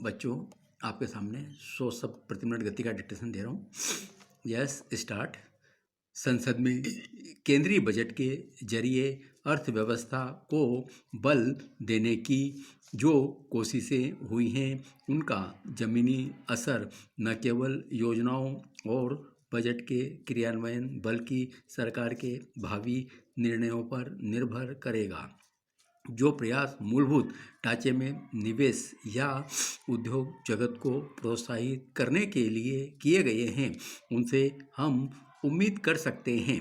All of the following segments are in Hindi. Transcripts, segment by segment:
बच्चों, आपके सामने 100 शब्द प्रति मिनट गति का डिक्टेशन दे रहा हूँ। Yes, start. संसद में केंद्रीय बजट के जरिए अर्थव्यवस्था को बल देने की जो कोशिशें हुई हैं, उनका जमीनी असर न केवल योजनाओं और बजट के क्रियान्वयन बल्कि सरकार के भावी निर्णयों पर निर्भर करेगा। जो प्रयास मूलभूत ढांचे में निवेश या उद्योग जगत को प्रोत्साहित करने के लिए किए गए हैं, उनसे हम उम्मीद कर सकते हैं।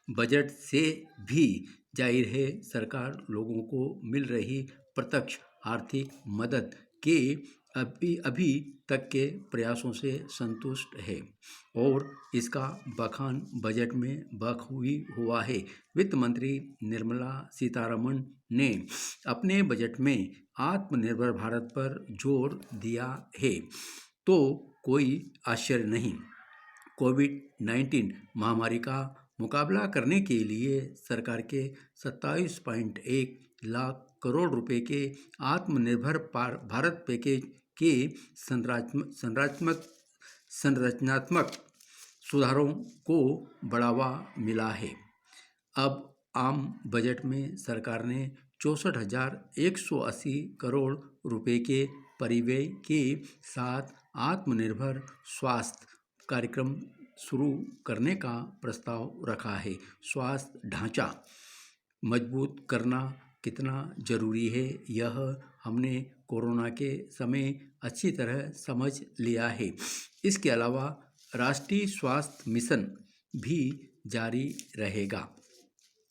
बजट से भी जाहिर है, सरकार लोगों को मिल रही प्रत्यक्ष आर्थिक मदद के अभी तक के प्रयासों से संतुष्ट है और इसका बखान बजट में बखूबी हुआ है। वित्त मंत्री निर्मला सीतारमण ने अपने बजट में आत्मनिर्भर भारत पर जोर दिया है, तो कोई आश्चर्य नहीं। कोविड-19 महामारी का मुकाबला करने के लिए सरकार के 27.1 लाख करोड़ रुपए के आत्मनिर्भर भारत पैकेज के संरचनात्मक सुधारों को बढ़ावा मिला है। अब आम बजट में सरकार ने 64,180 करोड़ रुपए के परिव्यय के साथ आत्मनिर्भर स्वास्थ्य कार्यक्रम शुरू करने का प्रस्ताव रखा है। स्वास्थ्य ढांचा मजबूत करना कितना जरूरी है, यह हमने कोरोना के समय अच्छी तरह समझ लिया है। इसके अलावा राष्ट्रीय स्वास्थ्य मिशन भी जारी रहेगा।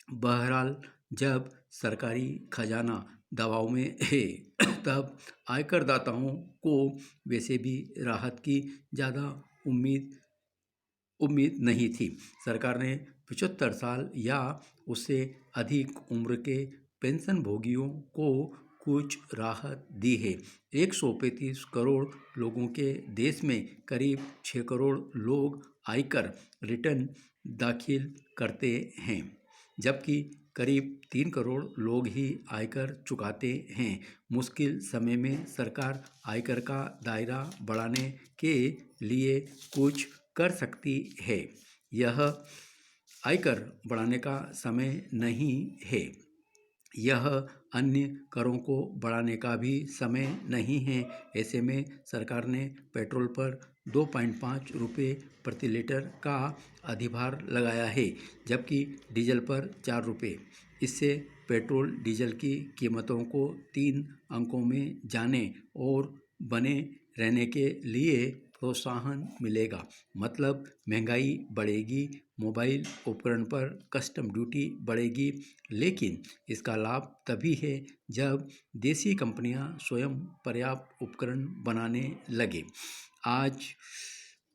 बहरहाल, जब सरकारी खजाना दबाव में है, तब आयकरदाताओं को वैसे भी राहत की ज़्यादा उम्मीद नहीं थी। सरकार ने 75 साल या उससे अधिक उम्र के पेंशनभोगियों को कुछ राहत दी है। 135 करोड़ लोगों के देश में करीब 6 करोड़ लोग आयकर रिटर्न दाखिल करते हैं, जबकि करीब 3 करोड़ लोग ही आयकर चुकाते हैं। मुश्किल समय में सरकार आयकर का दायरा बढ़ाने के लिए कुछ कर सकती है। यह आयकर बढ़ाने का समय नहीं है, यह अन्य करों को बढ़ाने का भी समय नहीं है। ऐसे में सरकार ने पेट्रोल पर 2.5 रुपये प्रति लीटर का अधिभार लगाया है, जबकि डीजल पर 4 रुपये। इससे पेट्रोल डीजल की कीमतों को 3 अंकों में जाने और बने रहने के लिए प्रोत्साहन मिलेगा। मतलब महंगाई बढ़ेगी, मोबाइल उपकरण पर कस्टम ड्यूटी बढ़ेगी, लेकिन इसका लाभ तभी है जब देसी कंपनियां स्वयं पर्याप्त उपकरण बनाने लगे। आज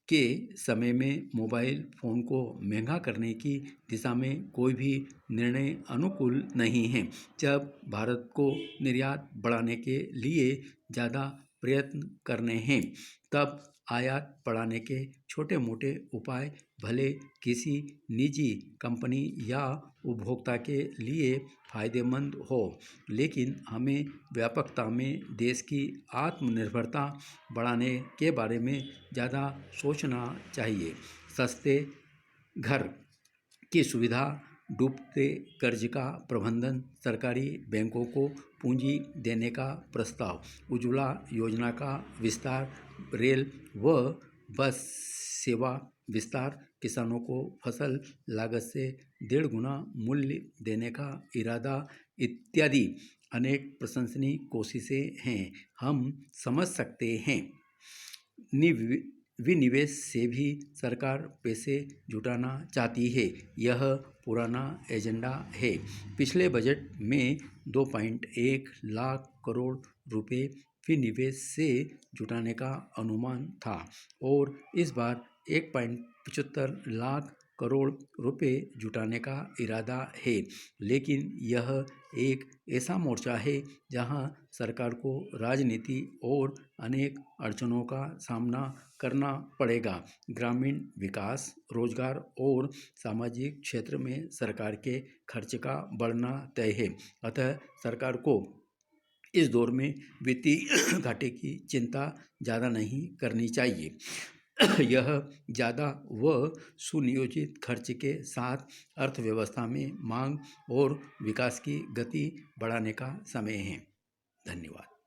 के समय में मोबाइल फ़ोन को महंगा करने की दिशा में कोई भी निर्णय अनुकूल नहीं है। जब भारत को निर्यात बढ़ाने के लिए ज़्यादा प्रयत्न करने हैं, तब आयात बढ़ाने के छोटे मोटे उपाय भले किसी निजी कंपनी या उपभोक्ता के लिए फायदेमंद हो, लेकिन हमें व्यापकता में देश की आत्मनिर्भरता बढ़ाने के बारे में ज़्यादा सोचना चाहिए। सस्ते घर की सुविधा, डूबते कर्ज का प्रबंधन, सरकारी बैंकों को पूंजी देने का प्रस्ताव, उज्ज्वला योजना का विस्तार, रेल व बस सेवा विस्तार, किसानों को फसल लागत से 1.5 गुना मूल्य देने का इरादा इत्यादि अनेक प्रशंसनीय कोशिशें हैं। हम समझ सकते हैं विनिवेश से भी सरकार पैसे जुटाना चाहती है। यह पुराना एजेंडा है। पिछले बजट में 2.1 लाख करोड़ रुपए विनिवेश से जुटाने का अनुमान था और इस बार 1.75 लाख करोड़ रुपए जुटाने का इरादा है। लेकिन यह एक ऐसा मोर्चा है जहां सरकार को राजनीति और अनेक अड़चनों का सामना करना पड़ेगा। ग्रामीण विकास, रोजगार और सामाजिक क्षेत्र में सरकार के खर्च का बढ़ना तय है। अतः सरकार को इस दौर में वित्तीय घाटे की चिंता ज़्यादा नहीं करनी चाहिए। यह ज़्यादा व सुनियोजित खर्च के साथ अर्थव्यवस्था में मांग और विकास की गति बढ़ाने का समय है। धन्यवाद।